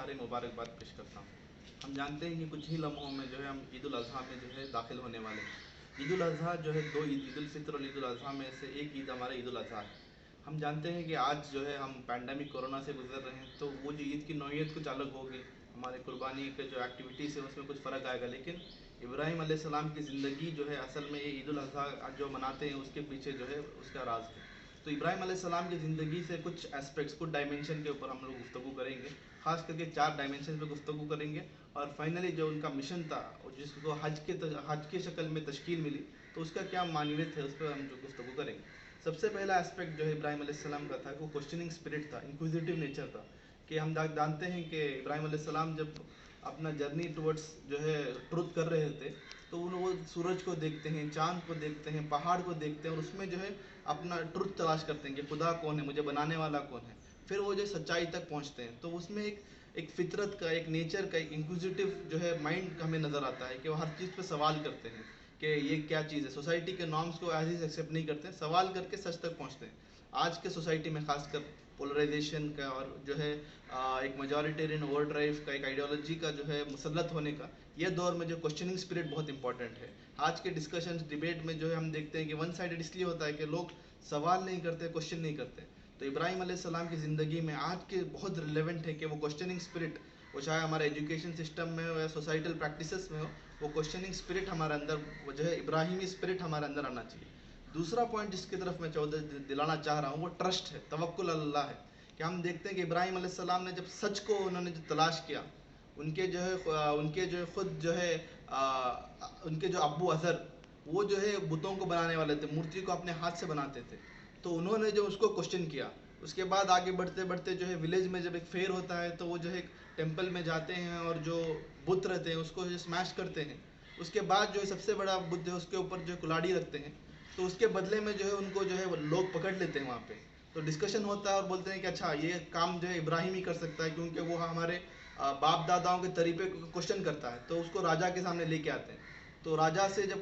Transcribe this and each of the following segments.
तुम्हारी मुबारकबाद पेश करता हूँ। हम जानते हैं कि कुछ ही लम्हों में जो है हम ईद उल अज़हा में जो है दाखिल होने वाले हैं। ईद उल अज़हा जो है दो ईद, ईद उल फित्र और ईद उल अज़हा में से एक ईद हमारा ईद उल अज़हा है। हम जानते हैं कि आज जो है हम पैंडमिक कोरोना से गुजर रहे हैं, तो वो जो ईद की नौइयत कुछ अलग होगी, हमारे कुर्बानी के जो एक्टिविटीज़ है उसमें कुछ फ़र्क आएगा। लेकिन इब्राहिम अलैहिस्सलाम की ज़िंदगी जो है असल में ये ईद उल अज़हा जो मनाते हैं उसके पीछे जो है उसका राज है। तो इब्राहिम अलैहिस्सलाम की ज़िंदगी से कुछ एस्पेक्ट्स, कुछ डायमेंशन के ऊपर हम लोग गुफ्तगू करेंगे। ख़ास करके 4 डायमेंशन पे गुफ्तगू करेंगे और फाइनली जो उनका मिशन था और जिसको हज के शक्ल में तश्कील मिली, तो उसका क्या मानवियत है उस पर हम जो गुफ्तगू करेंगे। सबसे पहला एस्पेक्ट जो है इब्राहिम अलैहिस्सलाम का था, वो क्वेश्चनिंग स्पिरिट था, इंक्विजिटिव नेचर था। कि हम जानते हैं कि इब्राहिम अलैहिस्सलाम जब अपना जर्नी टुवर्ड्स जो है ट्रुथ कर रहे थे, तो वो सूरज को देखते हैं, चाँद को देखते हैं, पहाड़ को देखते हैं और उसमें जो है अपना ट्रुथ तलाश करते हैं कि खुदा कौन है, मुझे बनाने वाला कौन है। फिर वो जो सच्चाई तक पहुंचते हैं, तो उसमें एक फितरत का, एक नेचर का, एक इंक्विजिटिव जो है माइंड हमें नज़र आता है कि वो हर चीज़ पे सवाल करते हैं कि ये क्या चीज़ है। सोसाइटी के नॉर्म्स को एज इज एक्सेप्ट नहीं करते, सवाल करके सच तक पहुंचते हैं। आज के सोसाइटी में खासकर पोलराइजेशन का और जो है एक मेजॉरिटेरियन ओवर ड्राइव का, एक आइडियोलॉजी का जो है मुसल्लत होने का, ये दौर में जो क्वेश्चनिंग स्पिरिट बहुत इंपॉर्टेंट है। आज के डिस्कशन डिबेट में जो है हम देखते हैं कि वन साइडेड इसलिए होता है कि लोग सवाल नहीं करते, क्वेश्चन नहीं करते। तो इब्राहिम अलैहिस्सलाम की ज़िंदगी में आज के बहुत रिलेवेंट है कि वो क्वेश्चनिंग स्पिरिट, वो चाहे हमारे एजुकेशन सिस्टम में हो या सोसाइटल प्रैक्टिसेस में हो, वो क्वेश्चनिंग स्पिरिट हमारे अंदर, वो जो है इब्राहिमी स्पिरिट हमारे अंदर आना चाहिए। दूसरा पॉइंट जिसकी तरफ मैं दिलाना चाह रहा हूँ वो ट्रस्ट है, तवक्कुल अल्लाह है। कि हम देखते हैं कि इब्राहिम अलैहिस्सलाम ने जब सच को उन्होंने जो तलाश किया, उनके जो है खुद जो है उनके जो अब्बू अज़र, वो जो है बुतों को बनाने वाले थे, मूर्ति को अपने हाथ से बनाते थे। तो उन्होंने जो उसको क्वेश्चन किया, उसके बाद आगे बढ़ते बढ़ते जो है विलेज में जब एक फेयर होता है, तो वो जो है टेंपल में जाते हैं और जो बुत रहते हैं उसको जो स्मैश करते हैं। उसके बाद जो है सबसे बड़ा बुद्ध है उसके ऊपर जो कुल्हाड़ी रखते हैं, तो उसके बदले में जो है उनको जो है लोग पकड़ लेते हैं वहाँ पे। तो डिस्कशन होता है और बोलते हैं कि अच्छा ये काम जो है इब्राहिम ही कर सकता है, क्योंकि वो हमारे बाप दादाओं के तरीके को क्वेश्चन करता है। तो उसको राजा के सामने लेके आते हैं। तो राजा से जब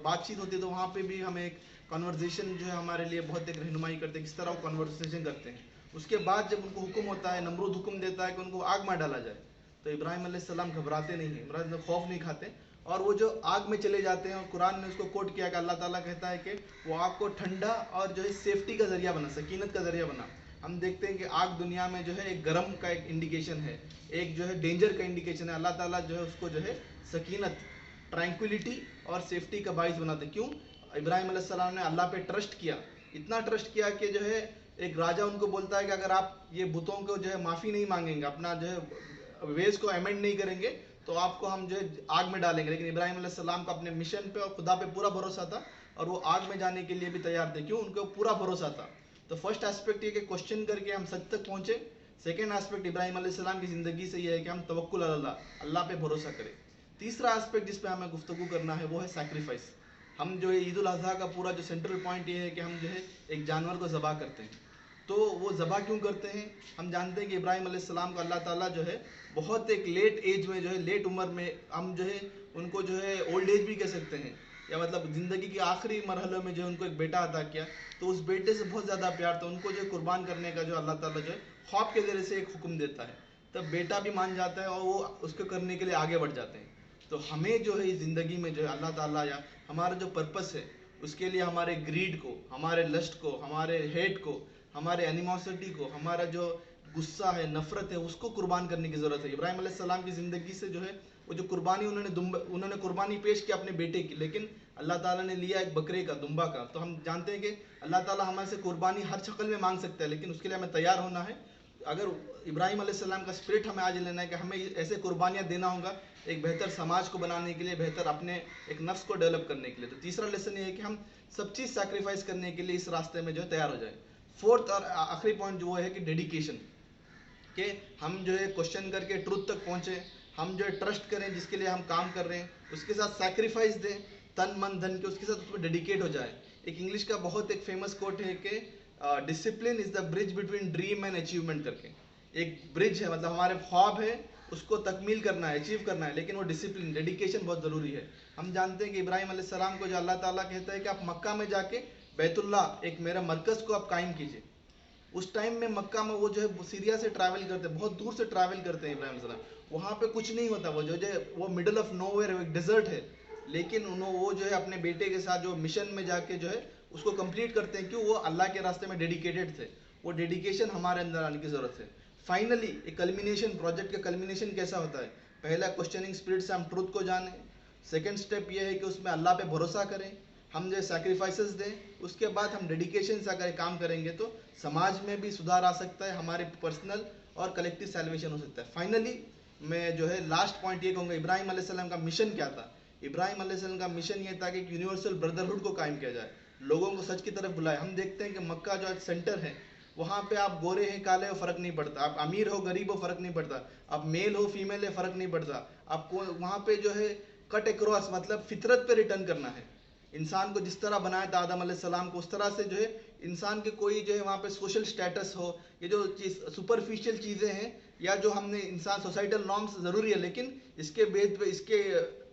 बातचीत होती है, तो वहाँ पे भी हमें एक कन्वर्जेशन जो है हमारे लिए बहुत एक रहनुमाई करते हैं, किस तरह वो कन्वर्सेशन करते हैं। उसके बाद जब उनको हुक्म होता है, नमरूद हुक्म देता है कि उनको आग में डाला जाए, तो इब्राहिम अलैहिस्सलाम घबराते नहीं हैं, इब्राहिम खौफ नहीं खाते और वो जो आग में चले जाते हैं। और कुरान ने उसको कोट किया कि अल्लाह ताला कहता है कि वो आग को ठंडा और जो है सेफ्टी का जरिया बना, सकीनत का जरिया बना। हम देखते हैं कि आग दुनिया में जो है एक गर्म का एक इंडिकेशन है, एक जो है डेंजर का इंडिकेशन है। अल्लाह ताला जो है उसको जो है सकीनत, ट्रैंक्विलिटी और सेफ्टी का बाइस बनाते। क्यों? इब्राहिम अलैहिस्सलाम ने अल्लाह पे ट्रस्ट किया, इतना ट्रस्ट किया कि जो है एक राजा उनको बोलता है कि अगर आप ये बुतों को जो है माफ़ी नहीं मांगेंगे, अपना जो है वेज को अमेंड नहीं करेंगे, तो आपको हम जो है आग में डालेंगे। लेकिन इब्राहिम अलैहिस्सलाम का अपने मिशन पे और खुदा पे पूरा भरोसा था और वो आग में जाने के लिए भी तैयार थे। क्यों? उनको पूरा भरोसा था। तो फर्स्ट एस्पेक्ट ये कि क्वेश्चन करके हम सच तक पहुंचे। सेकेंड एस्पेक्ट इब्राहिम अलैहिस्सलाम की ज़िंदगी से ये है कि हम तवक्कुल अल्लाह, अल्लाह पे भरोसा करें। तीसरा एस्पेक्ट जिस पे हमें गुफ्तगू करना है वो है सैक्रिफाइस। हम जो है ईद उल अज़हा का पूरा जो सेंट्रल पॉइंट ये है कि हम जो है एक जानवर को ज़बह करते हैं। तो वो ज़बह क्यों करते हैं? हम जानते हैं कि इब्राहिम अलैहिस्सलाम को अल्लाह ताला जो है बहुत एक लेट एज में, जो है लेट उम्र में, हम जो है उनको जो है ओल्ड एज भी कह सकते हैं, या मतलब ज़िंदगी के आखिरी मरहलों में जो है उनको एक बेटा अता किया। तो उस बेटे से बहुत ज़्यादा प्यार था, उनको जो है कुर्बान करने का जो अल्लाह ताला जो है ख्वाब के ज़रिए से एक हुक्म देता है। तब बेटा भी मान जाता है और वो उसको करने के लिए आगे बढ़ जाते हैं। तो हमें जो है इस ज़िंदगी में जो है अल्लाह ताला या हमारा जो पर्पस है, उसके लिए हमारे ग्रीड को, हमारे लस्ट को, हमारे हेट को, हमारे एनिमोसिटी को, हमारा जो गुस्सा है, नफरत है, उसको कुर्बान करने की ज़रूरत है। इब्राहिम अलैहिस्सलाम की ज़िंदगी से जो है वो जो कुर्बानी उन्होंने कुर्बानी पेश की अपने बेटे की, लेकिन अल्लाह ताला ने लिया एक बकरे का, दुम्बा का। तो हम जानते हैं कि अल्लाह ताला हमारे से कुर्बानी हर शक्ल में मांग सकता है, लेकिन उसके लिए हमें तैयार होना है। अगर इब्राहिम अलैहिस्सलाम का स्पिरिट हमें आज लेना है कि हमें ऐसे कुर्बानियाँ देना होगा एक बेहतर समाज को बनाने के लिए, बेहतर अपने एक नफ्स को डेवलप करने के लिए। तो तीसरा लेसन ये है कि हम सब चीज़ सैक्रिफाइस करने के लिए इस रास्ते में जो है तैयार हो जाए। फोर्थ और आखिरी पॉइंट जो है कि डेडिकेशन, कि हम जो है क्वेश्चन करके ट्रूथ तक पहुँचे, हम जो है ट्रस्ट करें जिसके लिए हम काम कर रहे हैं, उसके साथ सैक्रिफाइस दें तन मन धन के, उसके साथ उसमें डेडिकेट हो जाए। एक इंग्लिश का बहुत एक फेमस कोट है कि discipline is the bridge between dream and achievement करके। एक ब्रिज है, मतलब हमारे ख्वाब है उसको तकमील करना है, अचीव करना है, लेकिन वो डिसिप्लिन, डेडिकेशन बहुत ज़रूरी है। हम जानते हैं कि इब्राहिम अलैहिस्सलाम को जो अल्लाह ताला कहता है कि आप मक्का में जाके बैतुल्लाह, एक मेरा मरकज़ को आप कायम कीजिए। उस टाइम में मक्का में वो जो है सीरिया से ट्रैवल करते हैं, बहुत दूर से ट्रैवल करते हैं इब्राहिम अलैहिस्सलाम। वहाँ पे कुछ नहीं होता, वो मिडल ऑफ नोवेयर एक डेजर्ट है, लेकिन उन्होंने वो जो है अपने बेटे के साथ जो मिशन में जाके जो है उसको कंप्लीट करते हैं। क्यों? वो अल्लाह के रास्ते में डेडिकेटेड थे। वो डेडिकेशन हमारे अंदर आने की ज़रूरत है। फाइनली एक कल्मिनेशन, प्रोजेक्ट का कल्मिनेशन कैसा होता है? पहला क्वेश्चनिंग स्पिरिट से हम ट्रूथ को जानें। सेकेंड स्टेप ये है कि उसमें अल्लाह पे भरोसा करें, हम जो सैक्रिफाइसेस दें। उसके बाद हम डेडिकेशन से अगर काम करेंगे तो समाज में भी सुधार आ सकता है, हमारे पर्सनल और कलेक्टिव सैल्वेशन हो सकता है। फाइनली मैं जो है लास्ट पॉइंट ये कहूँगा, इब्राहिम अलैहिस्सलाम का मिशन क्या था? इब्राहिम अलैहिस्सलाम का मिशन ये था कि एक यूनिवर्सल ब्रदरहुड को कायम किया जाए, लोगों को सच की तरफ बुलाए। हम देखते हैं कि मक्का जो सेंटर है, वहाँ पे आप गोरे हैं काले हो फर्क नहीं पड़ता, आप अमीर हो गरीब हो फर्क नहीं पड़ता, आप मेल हो फीमेल है फर्क नहीं पड़ता, आपको वहाँ पे जो है कट अक्रॉस, मतलब फितरत पे रिटर्न करना है। इंसान को जिस तरह बनाया था आदम अलैहिस्सलाम को, उस तरह से जो है इंसान के कोई जो है वहाँ पे सोशल स्टेटस हो, ये जो चीज़ सुपरफिशियल चीज़ें हैं, या जो हमने इंसान सोसाइटल नॉर्म्स ज़रूरी है, लेकिन इसके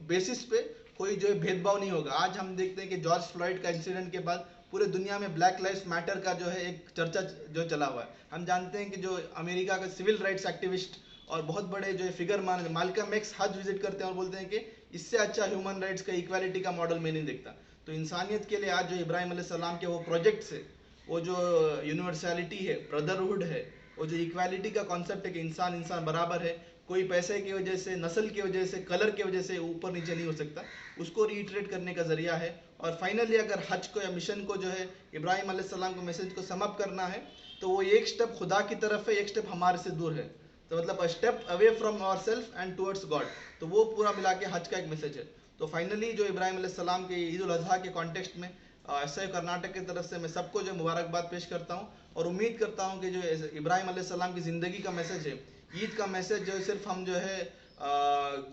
बेसिस पे कोई जो है भेदभाव नहीं होगा। आज हम देखते हैं कि जॉर्ज फ्लॉयड का इंसिडेंट के बाद पूरे दुनिया में ब्लैक लाइव्स मैटर का जो है एक चर्चा जो चला हुआ है। हम जानते हैं कि जो अमेरिका का सिविल राइट्स एक्टिविस्ट और बहुत बड़े जो है फिगर मान माल्कम एक्स हज विजिट करते हैं और बोलते हैं कि इससे अच्छा ह्यूमन राइट्स का इक्वालिटी का मॉडल मैं नहीं देखता। तो इंसानियत के लिए आज जो इब्राहिम अलैहिस्सलाम के वो प्रोजेक्ट से, वो जो यूनिवर्सलिटी है, ब्रदरहुड है, वो जो इक्वालिटी का कॉन्सेप्ट है कि इंसान इंसान बराबर है, कोई पैसे की वजह से, नस्ल की वजह से, कलर की वजह से ऊपर नीचे नहीं हो सकता, उसको रीइटरेट करने का जरिया है। और फाइनली अगर हज को या मिशन को जो है इब्राहिम अलैहिस्सलाम को मैसेज को समअप करना है, तो वो एक स्टेप खुदा की तरफ है, एक स्टेप हमारे से दूर है। तो मतलब step away from our self and towards God, तो वो पूरा मिला के हज का एक मैसेज है। तो फाइनली जो इब्राहिम अलैहिस्सलाम के ईद उल अजहा के कॉन्टेक्स्ट में एसआई कर्नाटक की तरफ से मैं सबको जो मुबारकबाद पेश करता हूँ, और उम्मीद करता हूँ कि जो इब्राहिम अलैहिस्सलाम की ज़िंदगी का मैसेज है, ईद का मैसेज जो है, सिर्फ हम जो है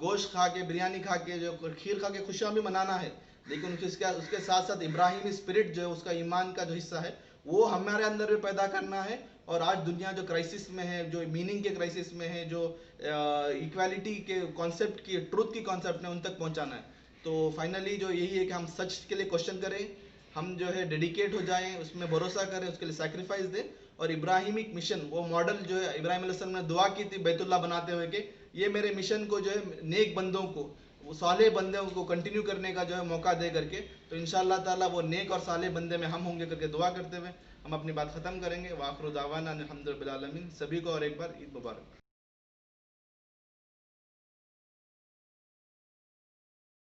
गोश्त खा के, बिरयानी खा के, जो खीर खा के खुशियाँ भी मनाना है, लेकिन उसके साथ साथ इब्राहिमी स्पिरिट जो है, उसका ईमान का जो हिस्सा है, वो हमारे अंदर भी पैदा करना है। और आज दुनिया जो क्राइसिस में है, जो मीनिंग के क्राइसिस में है, जो इक्वालिटी के कॉन्सेप्ट की, ट्रूथ की कॉन्सेप्ट है, उन तक पहुंचाना है। तो फाइनली जो यही है कि हम सच के लिए क्वेश्चन करें, हम जो है डेडिकेट हो जाएं, उसमें भरोसा करें, उसके लिए सैक्रिफाइस दें। और इब्राहिमिक मिशन, वो मॉडल जो है इब्राहिम अलैहिस्सलाम ने दुआ की थी बैतुल्लाह बनाते हुए कि ये मेरे मिशन को जो है नेक बंदों को, वो साले बंदों को कंटिन्यू करने का जो है मौका दे करके, तो इंशाअल्लाह ताला वो नेक और साले बंदे में हम होंगे करके दुआ करते हुए हम अपनी बात ख़त्म करेंगे। वाखिर दावाना अल्हम्दुलिल्लाह रब्बिल आलमीन। सभी को और एक बार ईद मुबारक।